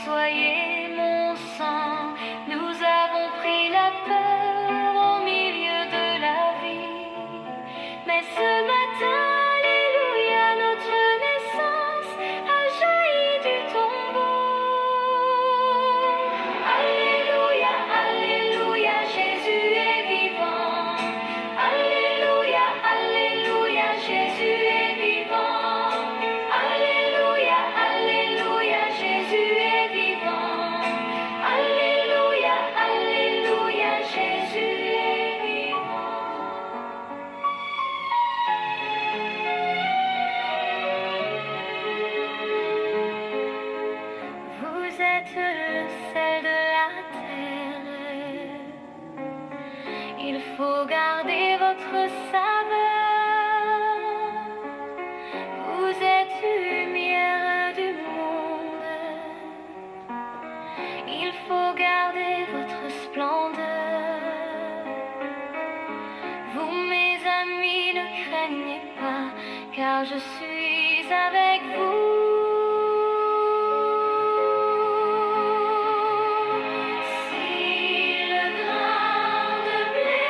nettoyé mon sang. Nous avons pris la peur au milieu de la vie. Mais ce matin, alléluia, notre naissance a jailli du tombeau. Alléluia, alléluia, Jésus est vivant. Alléluia, alléluia, Jésus est vivant. Alléluia, alléluia, Jésus est vivant. Alléluia, alléluia, Jésus est vivant. Vous êtes le sel de la terre. Il faut garder votre saveur. Vous êtes lumière du monde. Il faut garder votre splendeur. Vous, mes amis, ne craignez pas, car je suis avec vous. Si le grain de blé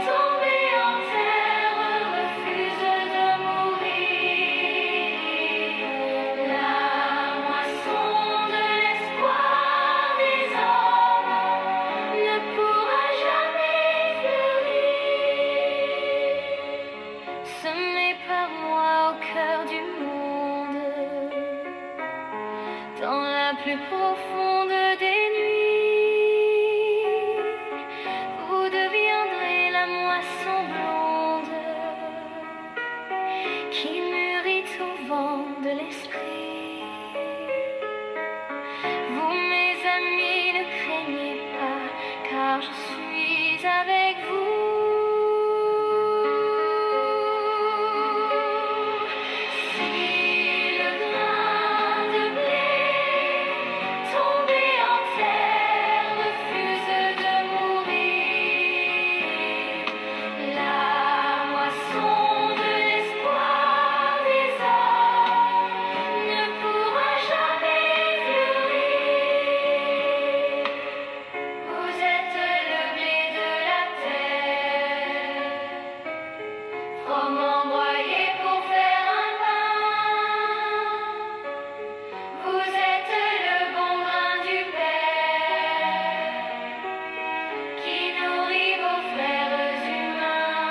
tombé en terre refuse de mourir, la moisson de l'espoir des hommes ne pourra jamais fleurir. Semé par moi au cœur du monde, dans la plus profonde des nuits, vous deviendrez la moisson blonde qui mûrit au vent de l'esprit. Vous, mes amis, ne craignez pas, car je suis avec vous. Si le grain de blé tombé en terre refuse de mourir, la moisson de l'espoir des hommes ne pourra jamais fleurir. Vous êtes le blé de la terre, froment broyé pour faire un pain. Vous êtes le bon grain du Père qui nourrit vos frères humains.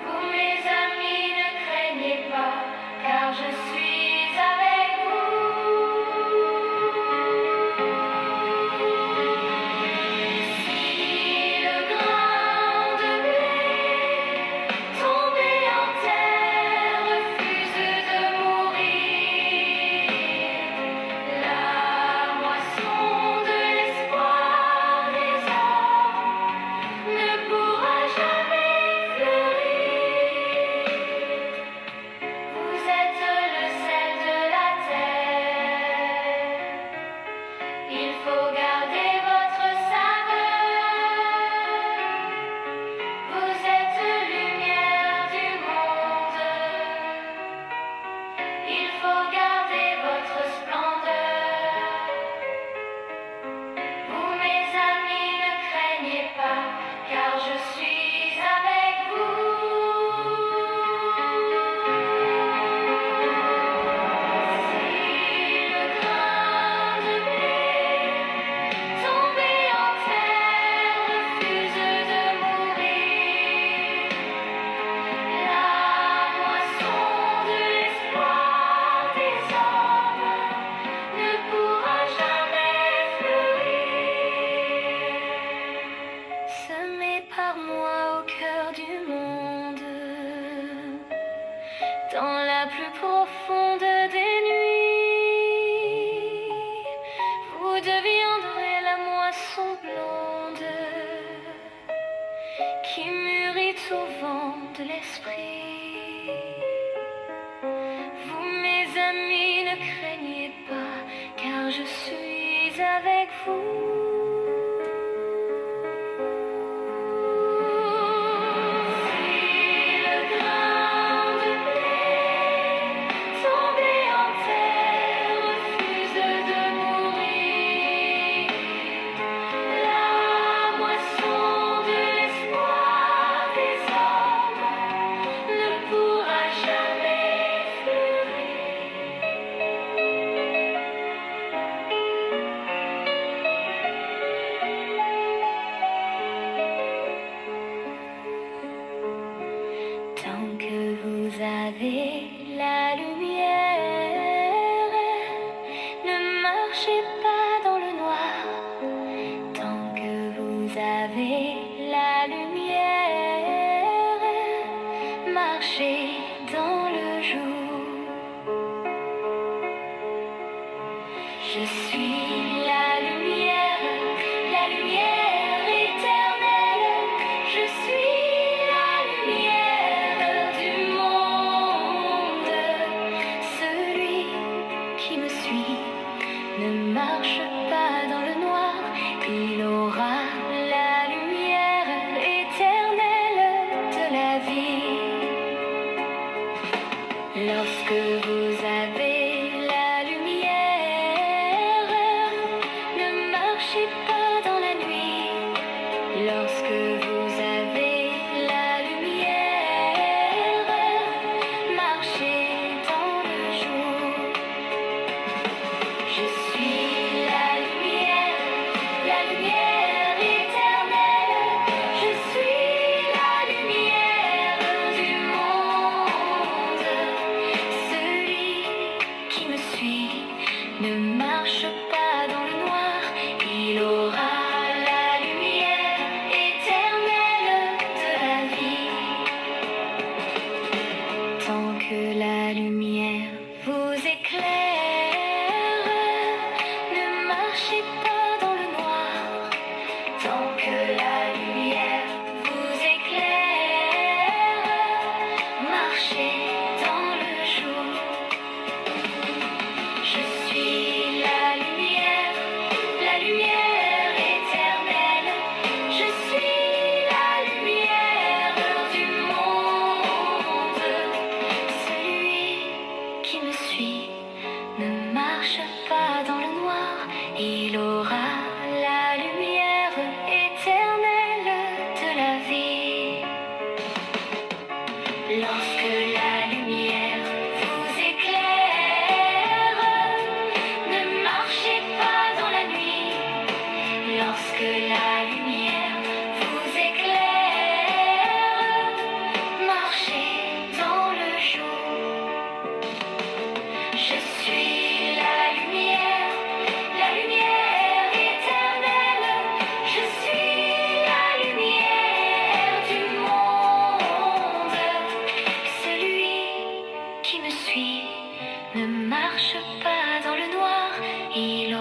Vous, mes amis, ne craignez pas, car je suis avec vous. Si le grain de blé tombé en terre refuse de mourir, la moisson de l'espoir des hommes ne pourra jamais fleurir. Vous êtes le sel de la terre. Il faut garder votre saveur. Vous êtes lumière du monde. Il faut garder votre splendeur. Vous, mes amis, ne craignez pas, car je suis avec vous. Si le grain de blé tombé en terre refuse de mourir, la moisson de l'espoir des hommes ne pourra jamais fleurir. Semé par moi au cœur du monde, dans la plus profonde des nuits, vous deviendrez la moisson blonde qui mûrit au vent de l'esprit. Vous, mes amis, ne craignez pas, car je suis avec vous. Si le grain de blé tombé en terre Je suis la lumière éternelle. Je suis la lumière du monde. Celui qui me suit ne marche pas dans le noir. Il aura la lumière éternelle de la vie. Lorsque vous avez la lumière, ne marchez pas dans la nuit. Lorsque vous avez la lumière, marchez dans le jour. Je suis la lumière éternelle. Je suis la lumière du monde. Celui qui me suit ne marche pas dans le noir. Il aura la lumière éternelle de la vie. Tant que la lumière vous éclaire, ne marchez pas dans le noir. Tant que la lumière vous éclaire, marchez dans le jour. Je suis la lumière éternelle. Je suis la lumière du monde. Celui qui me suit ne marche pas dans le noir. Il aura la lumière éternelle de la vie. Lorsque la lumière vous éclaire, ne marchez pas dans la nuit. Lorsque la lumière vous éclaire, marchez dans le jour. Je suis la lumière éternelle. Je suis la lumière du monde. Celui qui me suit ne marche pas dans le noir. Il